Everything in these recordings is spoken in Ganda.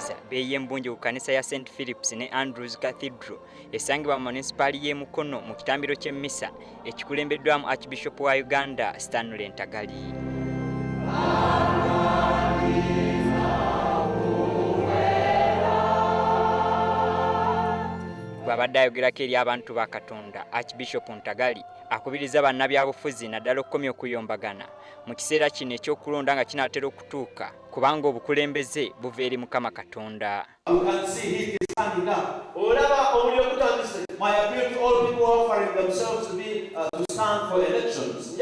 misa beeyembungi ku kanisa ya St Philips ne Andrews Cathedral esangibwa mu munisipaali y'e Mukono mu kitambiro ky'emmisa ekikulembeddwamu Archbishop wa Uganda Stanley Ntagali. Bw'abadde ayogerako eri abantu ba Katonda, Archbishop Ntagali akubiriza bannabyabufuzi naddala okukomya okuyombagana mu kiseera kino ekyokulonda nga kinaatera okutuuka kubanga obukulembeze buva eri Mukama Katonda. My appeal to all people offering themselves to stand for elections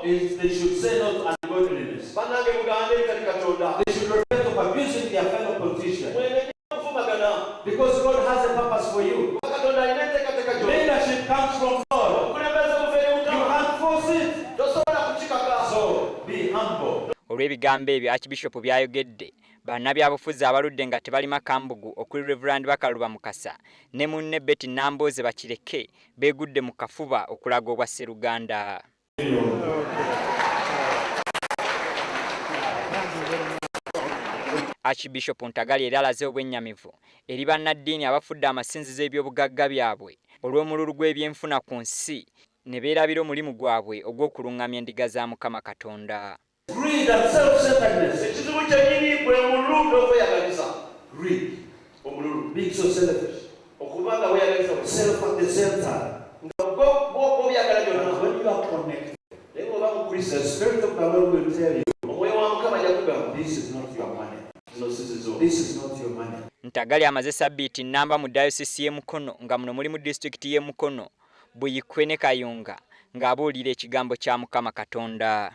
is they should say no to ungodliness. They should repent of abusing their fellow politicians. Because God has a purpose for you. Leadership comes from God. You can't force it. So be humble. Olw'ebigambo ebyo Archbishop byayogedde bannabyabufuzi abaludde nga tebalima kambugu okuli Reverend Bakaluba Mukasa ne munne Betty Nambooze Bakireke beegudde mu kafuba okulaga obwa Sseruganda. Archbishop Ntagali era alaze obwennyamivu eri bannaddiini abafudde amasinzizo eby'obugagga byabwe olw'omululu gw'ebyenfuna ku nsi ne beerabira omulimu gwabwe ogw'okulungamya endiga za Mukama Katonda. Greed and self-centeredness. Greed. Being so selfish. Self at the same time. When you are connected, the Spirit of the Lord will tell you, this is not your money. This is not your money. Ntagali amaze sabbiiti nnamba mu dayosisi y'e Mukono nga muno mulimu disitulikiti y'e Mukono Buyikwe ne Kayunga ng'abuulira ekigambo kya Mukama Katonda.